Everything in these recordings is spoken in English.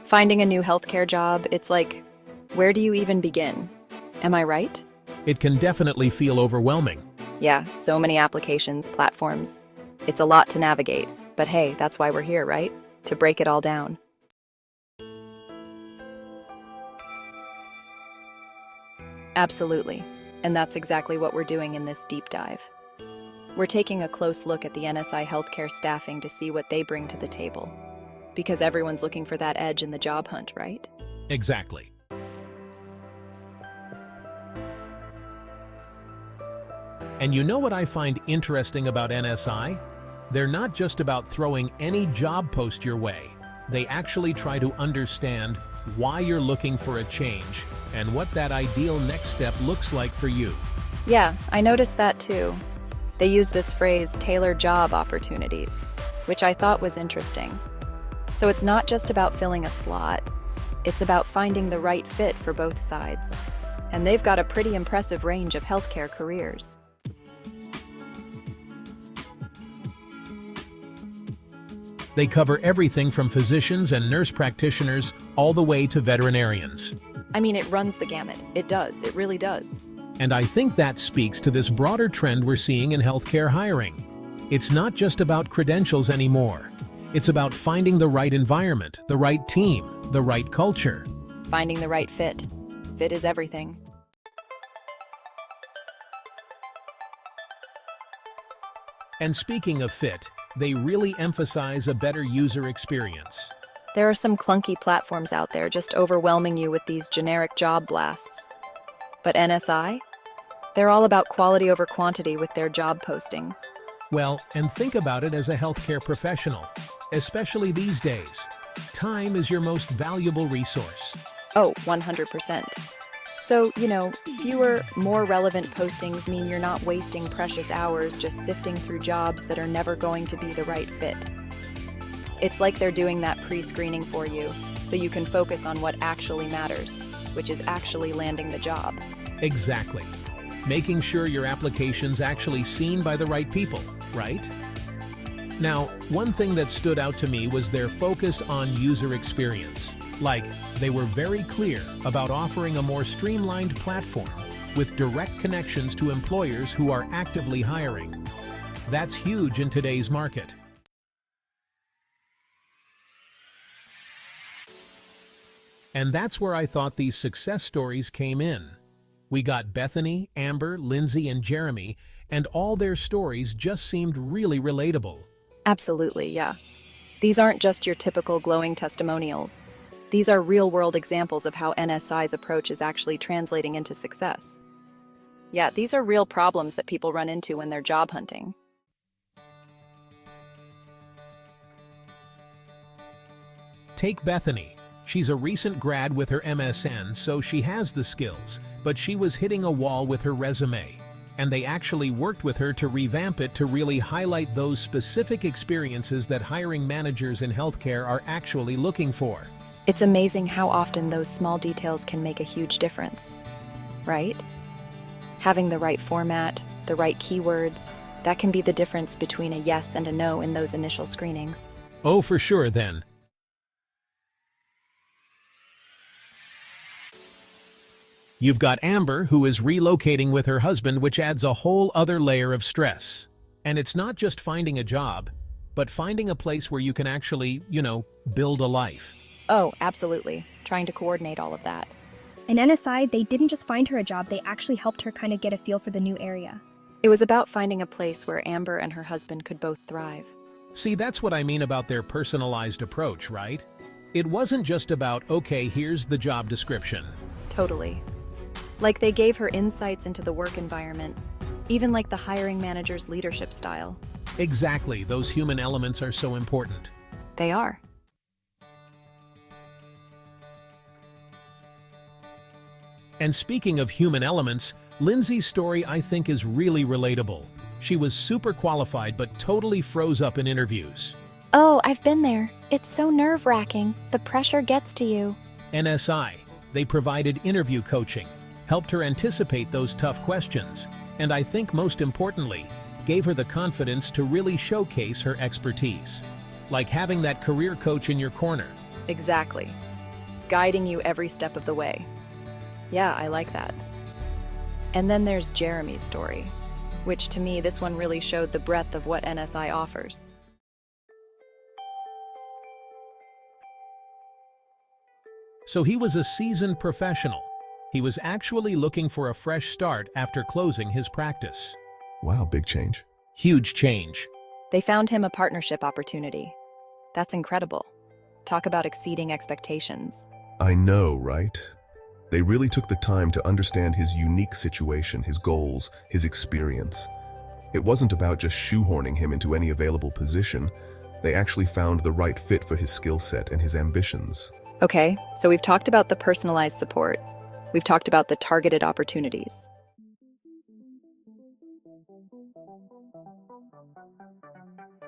Finding a new healthcare job, it's like, where do you even begin? Am I right? It can definitely feel overwhelming. Yeah, so many applications, platforms. It's a lot to navigate. But hey, that's why we're here, right? To break it all down. Absolutely. And that's exactly what we're doing in this deep dive. We're taking a close look at the NSI healthcare staffing to see what they bring to the table. Because everyone's looking for that edge in the job hunt, right? Exactly. And you know what I find interesting about NSI? They're not just about throwing any job post your way. They actually try to understand why you're looking for a change and what that ideal next step looks like for you. Yeah, I noticed that too. They use this phrase, tailor job opportunities, which I thought was interesting. So it's not just about filling a slot, it's about finding the right fit for both sides. And they've got a pretty impressive range of healthcare careers. They cover everything from physicians and nurse practitioners all the way to veterinarians. I mean, it runs the gamut. It does. It really does. And I think that speaks to this broader trend we're seeing in healthcare hiring. It's not just about credentials anymore. It's about finding the right environment, the right team, the right culture. Finding the right fit. Fit is everything. And speaking of fit, they really emphasize a better user experience. There are some clunky platforms out there just overwhelming you with these generic job blasts. But NSI? They're all about quality over quantity with their job postings. Well, and think about it as a healthcare professional, especially these days. Time is your most valuable resource. Oh, 100%. So, fewer, more relevant postings mean you're not wasting precious hours just sifting through jobs that are never going to be the right fit. It's like they're doing that pre-screening for you, so you can focus on what actually matters, which is actually landing the job. Exactly. Making sure your application's actually seen by the right people, right? Now, one thing that stood out to me was their focus on user experience. Like, they were very clear about offering a more streamlined platform with direct connections to employers who are actively hiring. That's huge in today's market. And that's where I thought these success stories came in. We got Bethany, Amber, Lindsay, and Jeremy, and all their stories just seemed really relatable. Absolutely, yeah. These aren't just your typical glowing testimonials. These are real-world examples of how NSI's approach is actually translating into success. Yeah, these are real problems that people run into when they're job hunting. Take Bethany. She's a recent grad with her MSN, so she has the skills, but she was hitting a wall with her resume. And they actually worked with her to revamp it to really highlight those specific experiences that hiring managers in healthcare are actually looking for. It's amazing how often those small details can make a huge difference, right? Having the right format, the right keywords, that can be the difference between a yes and a no in those initial screenings. Oh, for sure then. You've got Amber, who is relocating with her husband, which adds a whole other layer of stress. And it's not just finding a job, but finding a place where you can actually, build a life. Oh, absolutely. Trying to coordinate all of that. In NSI, they didn't just find her a job, they actually helped her kind of get a feel for the new area. It was about finding a place where Amber and her husband could both thrive. See, that's what I mean about their personalized approach, right? It wasn't just about, okay, here's the job description. Totally. Like they gave her insights into the work environment, even like the hiring manager's leadership style. Exactly, those human elements are so important. They are. And speaking of human elements, Lindsay's story I think is really relatable. She was super qualified but totally froze up in interviews. Oh, I've been there. It's so nerve-wracking. The pressure gets to you. NSI, they provided interview coaching, helped her anticipate those tough questions, and I think most importantly, gave her the confidence to really showcase her expertise. Like having that career coach in your corner. Exactly. guiding you every step of the way. Yeah, I like that. And then there's Jeremy's story, which to me, this one really showed the breadth of what NSI offers. So he was a seasoned professional. He was actually looking for a fresh start after closing his practice. Wow, big change. Huge change. They found him a partnership opportunity. That's incredible. Talk about exceeding expectations. I know, right? They really took the time to understand his unique situation, his goals, his experience. It wasn't about just shoehorning him into any available position. They actually found the right fit for his skill set and his ambitions. Okay, so we've talked about the personalized support. We've talked about the targeted opportunities.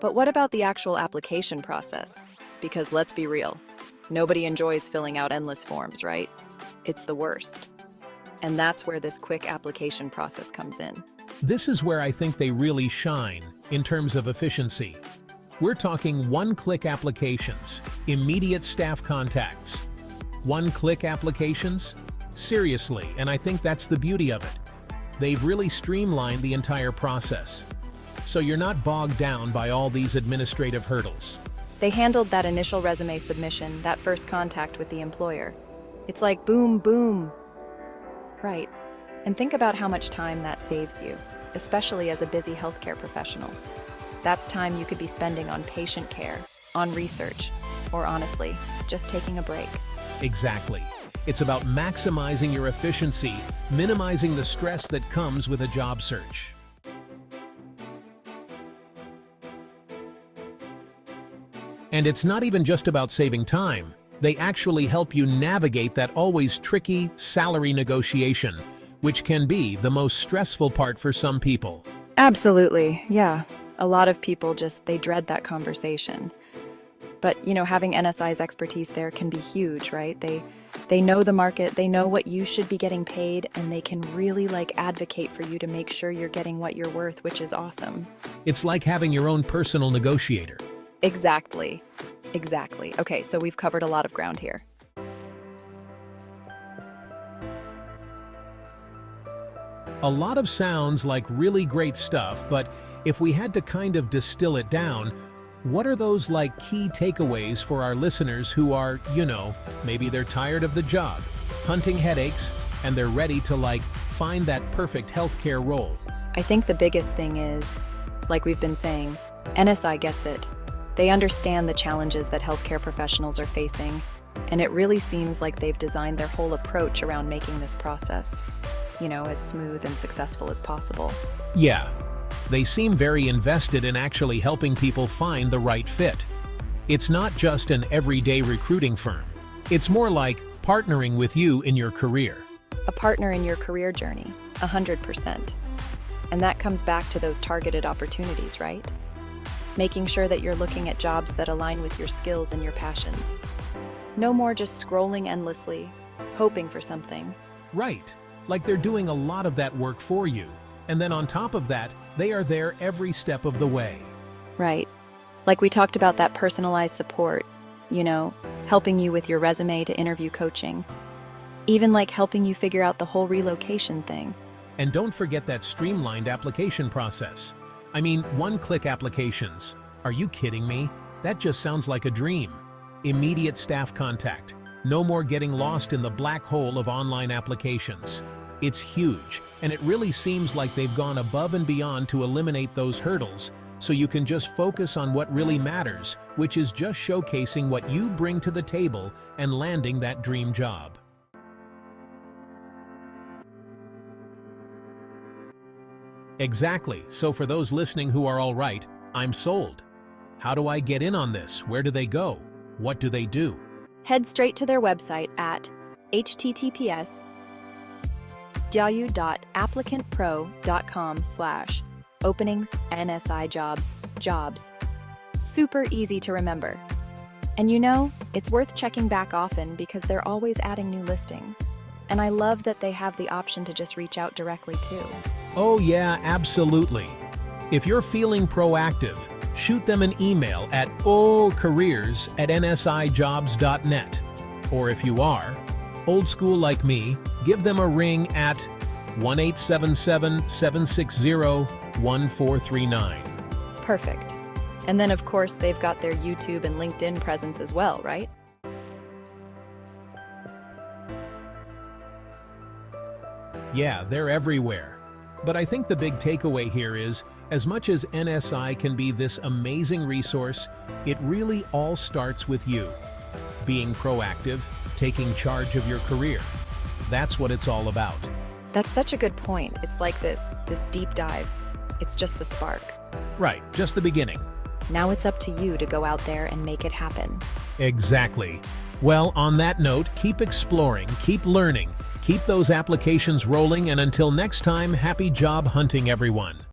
But what about the actual application process? Because let's be real, nobody enjoys filling out endless forms, right? It's the worst. And that's where this quick application process comes in. This is where I think they really shine in terms of efficiency. We're talking one-click applications, immediate staff contacts. One-click applications? Seriously, and I think that's the beauty of it. They've really streamlined the entire process. So you're not bogged down by all these administrative hurdles. They handled that initial resume submission, that first contact with the employer. It's like boom, boom. Right. And think about how much time that saves you, especially as a busy healthcare professional. That's time you could be spending on patient care, on research, or honestly, just taking a break. Exactly. It's about maximizing your efficiency, minimizing the stress that comes with a job search. And it's not even just about saving time. They actually help you navigate that always tricky salary negotiation, which can be the most stressful part for some people. Absolutely, yeah. A lot of people they dread that conversation. But, having NSI's expertise there can be huge, right? They know the market, they know what you should be getting paid, and they can really advocate for you to make sure you're getting what you're worth, which is awesome. It's like having your own personal negotiator. Exactly. Okay, so we've covered a lot of ground here. A lot of sounds like really great stuff, but if we had to kind of distill it down, what are those key takeaways for our listeners who are, maybe they're tired of the job, hunting headaches, and they're ready to find that perfect healthcare role? I think the biggest thing is, like we've been saying, NSI gets it. They understand the challenges that healthcare professionals are facing, and it really seems like they've designed their whole approach around making this process, as smooth and successful as possible. Yeah, they seem very invested in actually helping people find the right fit. It's not just an everyday recruiting firm. It's more like partnering with you in your career. A partner in your career journey, 100%. And that comes back to those targeted opportunities, right? Making sure that you're looking at jobs that align with your skills and your passions. No more just scrolling endlessly, hoping for something. Right, like they're doing a lot of that work for you. And then on top of that, they are there every step of the way. Right. Like we talked about that personalized support, helping you with your resume to interview coaching. Even helping you figure out the whole relocation thing. And don't forget that streamlined application process. I mean, one-click applications. Are you kidding me? That just sounds like a dream. Immediate staff contact. No more getting lost in the black hole of online applications. It's huge, and it really seems like they've gone above and beyond to eliminate those hurdles, so you can just focus on what really matters, which is just showcasing what you bring to the table and landing that dream job. Exactly. So for those listening who are all right, I'm sold. How do I get in on this? Where do they go? What do they do? Head straight to their website at https://applicantpro.com/openings NSI jobs. Super easy to remember. And it's worth checking back often because they're always adding new listings. And I love that they have the option to just reach out directly too. Oh yeah, absolutely. If you're feeling proactive, shoot them an email at careers@nsijobs.net. Or if you are, old school like me, give them a ring at 1-877-760-1439. Perfect. And then, of course, they've got their YouTube and LinkedIn presence as well, right? Yeah, they're everywhere. But I think the big takeaway here is, as much as NSI can be this amazing resource, it really all starts with you. Being proactive, taking charge of your career. That's what it's all about. That's such a good point. It's like this deep dive. It's just the spark. Right, just the beginning. Now it's up to you to go out there and make it happen. Exactly. Well, on that note, keep exploring, keep learning, keep those applications rolling, and until next time, happy job hunting, everyone.